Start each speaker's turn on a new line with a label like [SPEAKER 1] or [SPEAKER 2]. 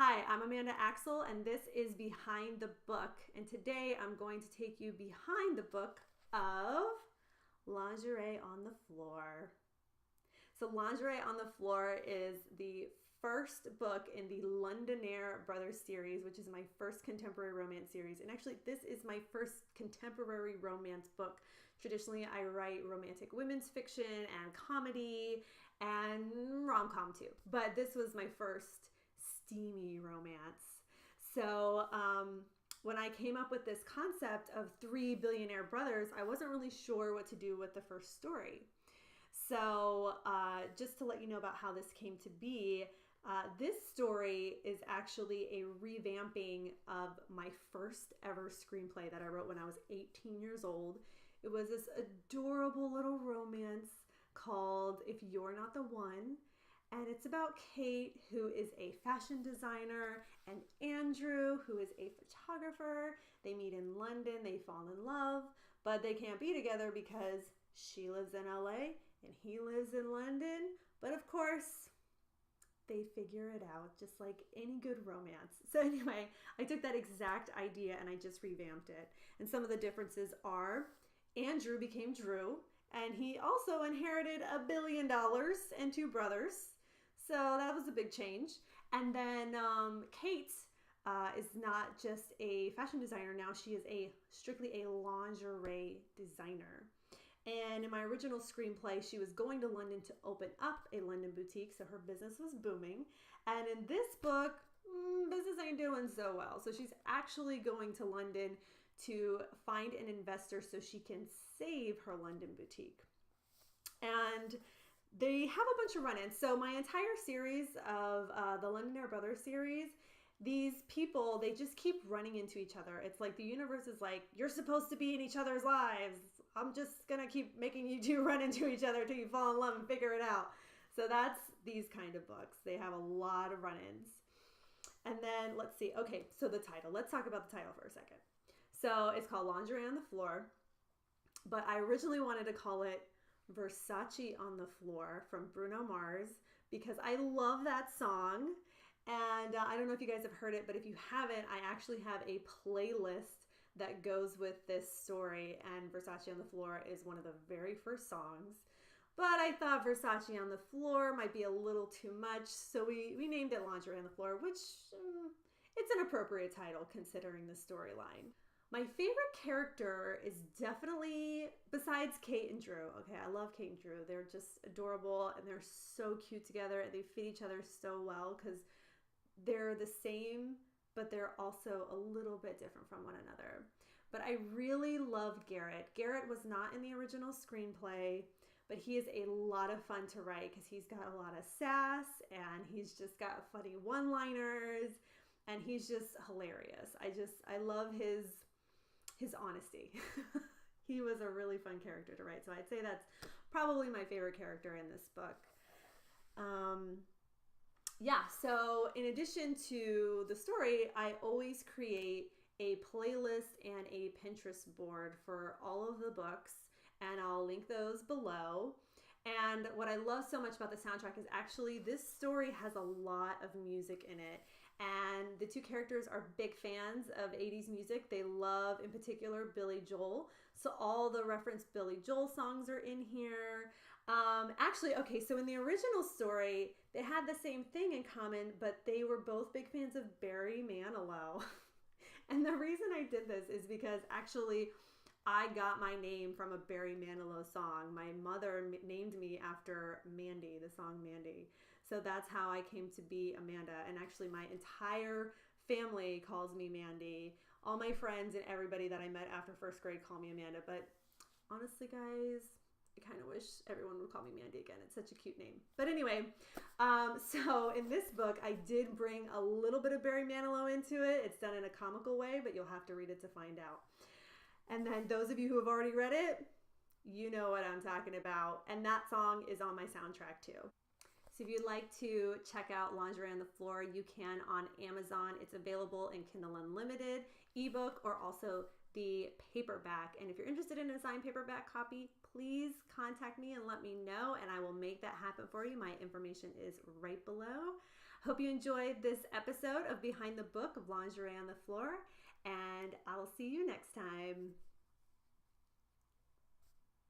[SPEAKER 1] Hi, I'm Amanda Aksel, and this is Behind the Book. And today I'm going to take you behind the book of Lingerie on the Floor. So, Lingerie on the Floor is the first book in the Lingerie Brothers series, which is my first contemporary romance series. And actually, this is my first contemporary romance book. Traditionally, I write romantic women's fiction and comedy and rom-com too. But this was my first steamy romance. So when I came up with this concept of three billionaire brothers, I wasn't really sure what to do with the first story. So just to let you know about how this came to be, this story is actually a revamping of my first ever screenplay that I wrote when I was 18 years old. It was this adorable little romance called If You're Not the One. And it's about Kate, who is a fashion designer, and Andrew, who is a photographer. They meet in London, they fall in love, but they can't be together because she lives in LA and he lives in London. But of course, they figure it out, just like any good romance. So anyway, I took that exact idea and I just revamped it. And some of the differences are Andrew became Drew, and he also inherited $1 billion and two brothers. So that was a big change. And then Kate is not just a fashion designer now. She is strictly a lingerie designer. And in my original screenplay, she was going to London to open up a London boutique, so her business was booming. And in this book, business ain't doing so well. So she's actually going to London to find an investor so she can save her London boutique. And they have a bunch of run-ins. So my entire series of the Lingerie Brothers series, these people, they just keep running into each other. It's like the universe is like, you're supposed to be in each other's lives. I'm just going to keep making you two run into each other till you fall in love and figure it out. So that's these kind of books. They have a lot of run-ins. And then let's see. Okay, so the title. Let's talk about the title for a second. So it's called Lingerie on the Floor, but I originally wanted to call it Versace on the Floor from Bruno Mars because I love that song. And I don't know if you guys have heard it, but if you haven't, I actually have a playlist that goes with this story, and Versace on the Floor is one of the very first songs. But I thought Versace on the Floor might be a little too much, so we named it Lingerie on the Floor, which it's an appropriate title considering the storyline. My favorite character is definitely, besides Kate and Drew. Okay, I love Kate and Drew. They're just adorable and they're so cute together and they fit each other so well because they're the same, but they're also a little bit different from one another. But I really loved Garrett. Garrett was not in the original screenplay, but he is a lot of fun to write because he's got a lot of sass and he's just got funny one-liners and he's just hilarious. I love his honesty. He was a really fun character to write. So I'd say that's probably my favorite character in this book. So in addition to the story, I always create a playlist and a Pinterest board for all of the books, and I'll link those below. And what I love so much about the soundtrack is actually this story has a lot of music in it. And the two characters are big fans of 80s music. They love, in particular, Billy Joel. So all the referenced Billy Joel songs are in here. So in the original story, they had the same thing in common, but they were both big fans of Barry Manilow. And the reason I did this is because actually I got my name from a Barry Manilow song. My mother named me after Mandy, the song Mandy. So that's how I came to be Amanda. And actually my entire family calls me Mandy. All my friends and everybody that I met after first grade call me Amanda. But honestly, guys, I kind of wish everyone would call me Mandy again. It's such a cute name. But anyway, so in this book, I did bring a little bit of Barry Manilow into it. It's done in a comical way, but you'll have to read it to find out. And then those of you who have already read it, you know what I'm talking about. And that song is on my soundtrack too. So if you'd like to check out Lingerie on the Floor, you can on Amazon. It's available in Kindle Unlimited, ebook, or also the paperback. And if you're interested in a signed paperback copy, please contact me and let me know, and I will make that happen for you. My information is right below. Hope you enjoyed this episode of Behind the Book of Lingerie on the Floor, and I'll see you next time.